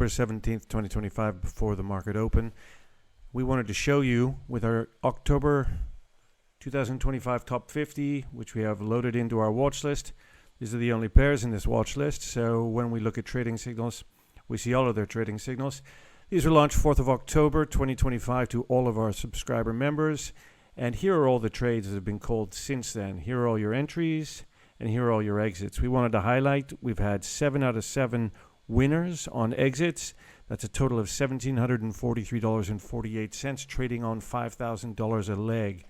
October 17th, 2025, before the market open. We wanted to show you with our October 2025 top 50, which we have loaded into our watch list. These are the only pairs in this watch list. So when we look at trading signals, we see all of their trading signals. These were launched 4th of October 2025 to all of our subscriber members. And here are all the trades that have been called since then. Here are all your entries and here are all your exits. We wanted to highlight we've had 7 out of 7 winners on exits. That's a total of $1,743.48, trading on $5,000 a leg.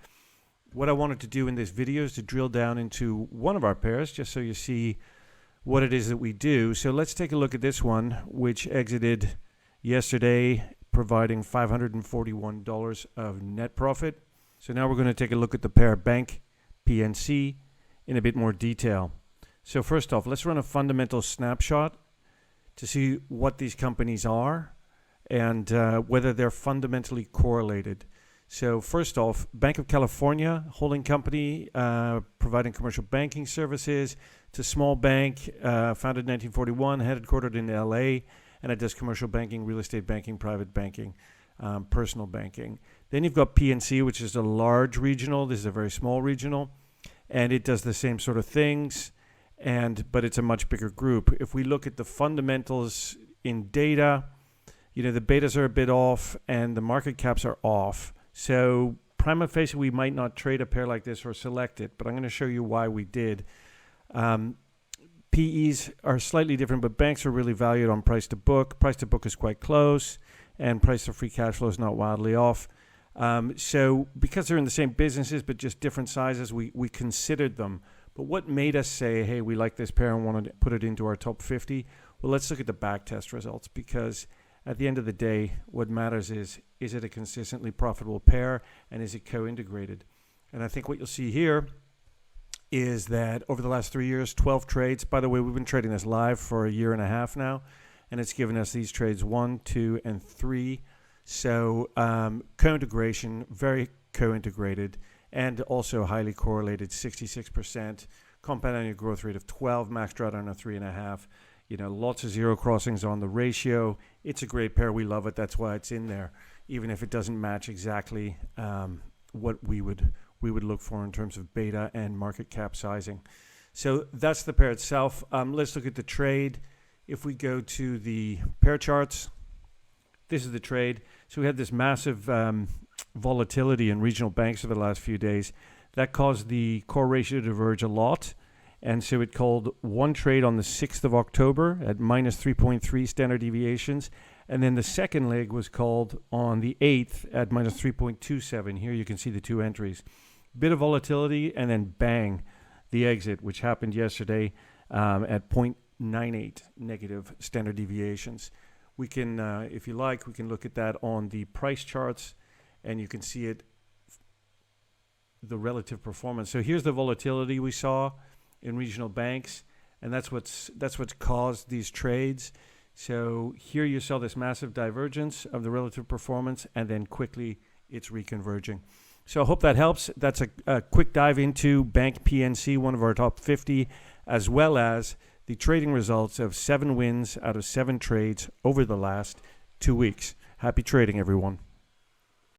What I wanted to do in this video is to drill down into one of our pairs, just so you see what it is that we do. So let's take a look at this one, which exited yesterday, providing $541 of net profit. So now we're going to take a look at the pair Bank PNC in a bit more detail. So first off, let's run a fundamental snapshot to see what these companies are and whether they're fundamentally correlated. So first off, Bank of California, holding company, providing commercial banking services. It's a small bank, founded in 1941, headquartered in LA, and it does commercial banking, real estate banking, private banking, personal banking. Then you've got PNC, which is a large regional. This is a very small regional, and it does the same sort of things, but it's a much bigger group. If we look at the fundamentals in data, the betas are a bit off and the market caps are off. So prima facie, we might not trade a pair like this or select it, but I'm going to show you why we did. PEs are slightly different, but banks are really valued on price to book. Price to book is quite close, and price to free cash flow is not wildly off. So because they're in the same businesses but just different sizes, we considered them. But what made us say, hey, we like this pair and wanted to put it into our top 50? Well, let's look at the backtest results, because at the end of the day, what matters is it a consistently profitable pair, and is it co-integrated? And I think what you'll see here is that over the last 3 years, 12 trades. By the way, we've been trading this live for a year and a half now, and it's given us these trades 1, 2, and 3. So co-integration, very co-integrated, and also highly correlated, 66%, compound annual growth rate of 12, max drawdown of 3.5. Lots of zero crossings on the ratio. It's a great pair. We love it. That's why it's in there, even if it doesn't match exactly what we would look for in terms of beta and market cap sizing. So that's the pair itself. Let's look at the trade. If we go to the pair charts, this is the trade. So we had this massive volatility in regional banks over the last few days. That caused the core ratio to diverge a lot. And so it called one trade on the 6th of October at minus 3.3 standard deviations. And then the second leg was called on the 8th at minus 3.27. Here you can see the two entries. Bit of volatility, and then bang, the exit, which happened yesterday at 0.98 negative standard deviations. We can, if you like, we can look at that on the price charts, and you can see it, the relative performance. So here's the volatility we saw in regional banks, and that's what's caused these trades. So here you saw this massive divergence of the relative performance, and then quickly it's reconverging. So I hope that helps. That's a quick dive into Bank PNC, one of our top 50, as well as the trading results of 7 wins out of 7 trades over the last 2 weeks. Happy trading, everyone.